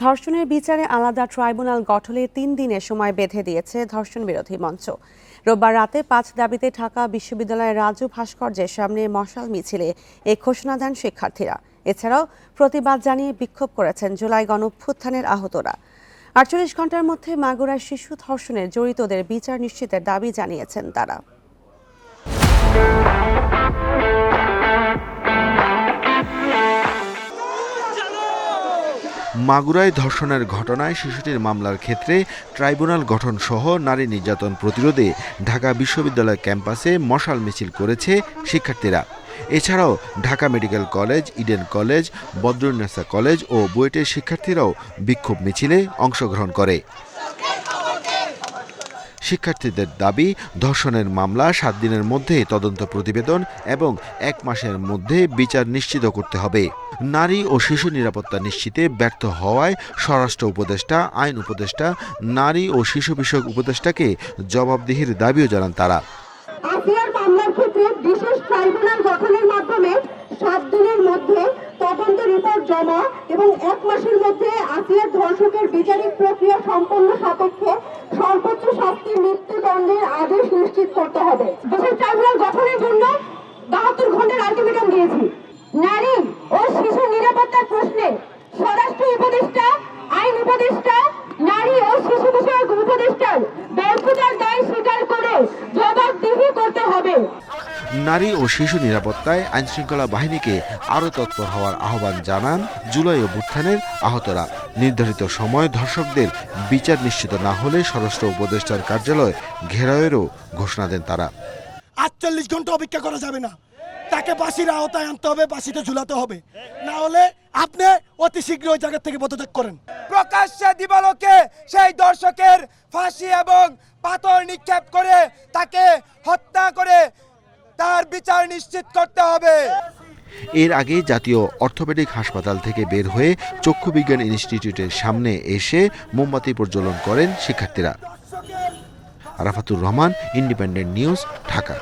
ধর্ষণের বিচারে আলাদা ট্রাইব্যুনাল গঠনে ৩ দিনের সময় বেঁধে দিয়েছে ধর্ষণ বিরোধী মঞ্চ। রোববার রাতে ৫ দাবিতে ঢাকা বিশ্ববিদ্যালয়ের রাজু ভাস্কর্যের সামনে মশাল মিছিলে এই ঘোষণা দেন শিক্ষার্থীরা। এছাড়াও প্রতিবাদ জানিয়ে বিক্ষোভ করেছেন জুলাই গণঅভ্যুত্থানের আহতরা। ৪৮ ঘন্টার মধ্যে মাগুরায় শিশু ধর্ষণের জড়িতদের বিচার নিশ্চিতের দাবি জানিয়েছেন তারা। মাগুরায় ধর্ষণের ঘটনায় শিশুটির মামলার ক্ষেত্রে ট্রাইব্যুনাল গঠন সহ নারী নির্যাতন প্রতিরোধে ঢাকা বিশ্ববিদ্যালয় ক্যাম্পাসে মশাল মিছিল করেছে শিক্ষার্থীরা। এছাড়াও Dhaka medical college, Eden college, Badrunnesa college ও বুয়েটের শিক্ষার্থীরাও বিক্ষোভ মিছিলে অংশগ্রহণ করে। শিক্ষার্থীদের দাবি, ধর্ষণের মামলা ৭ দিনের মধ্যে তদন্ত প্রতিবেদন এবং ১ মাসের মধ্যে বিচার নিশ্চিত করতে হবে। নারী ও শিশু নিরাপত্তা নিশ্চিতে ব্যর্থ হওয়ায় স্বরাষ্ট্র উপদেষ্টা, আইন উপদেষ্টা, নারী ও শিশু বিষয়ক উপদেষ্টাকে জবাবদিহির দাবিও জানান তারা। আসিয়ার মামলার ক্ষেত্রে বিশেষ ট্রাইব্যুনাল গঠনের মাধ্যমে ৭ দিনের মধ্যে তদন্ত রিপোর্ট জমা এবং ১ মাসের মধ্যে আসিয়ার ধর্ষকের বিচারিক প্রক্রিয়া সম্পন্ন সাপেক্ষে সর্বোচ্চ শাস্তি মৃত্যুদণ্ডের আদেশ নিশ্চিত করতে হবে। বিশেষ ট্রাইব্যুনাল গঠনের জন্য ৭২ ঘন্টার আলটিমেটাম দিয়েছি। নারী ও শিশু নিরাপত্তার প্রশ্নে স্বরাষ্ট্র উপদেষ্টা, আইন উপদেষ্টা, নারী ও শিশু বিষয়ক উপদেষ্টার ব্যর্থতার দায় স্বীকার করে জবাবদিহি করতে হবে। নারী ও শিশু নিরাপত্তায় আইনশৃঙ্খলা বাহিনীকে আরও তৎপর হওয়ার আহ্বান জানান জুলাই অভ্যুত্থানের আহতরা। নির্ধারিত সময় ধর্ষকদের বিচার নিশ্চিত না হলে স্বরাষ্ট্র উপদেষ্টার কার্যালয় ঘেরাওয়েরও ঘোষণা দেন তারা। ৪৮ ঘন্টা অপেক্ষা করা যাবে না, তাকে ফাঁসির আওতায় আনতে হবে, ফাঁসিতে ঝুলাতে হবে, না হলে আপনি অতি শীঘ্র ওই জায়গা থেকে পদত্যাগ করেন। প্রকাশ্যে দিবালোকে সেই দর্শকের ফাঁসি এবং পাথর নিক্ষেপ করে তাকে হত্যা করে তার বিচার নিশ্চিত করতে হবে। এর আগে জাতীয় অর্থোপেডিক হাসপাতাল থেকে বের হয়ে চক্ষু বিজ্ঞান ইনস্টিটিউটের সামনে এসে মোমবাতি প্রজ্বলন করেন শিক্ষার্থীরা। Arafatur Rahman, independent news, Dhaka.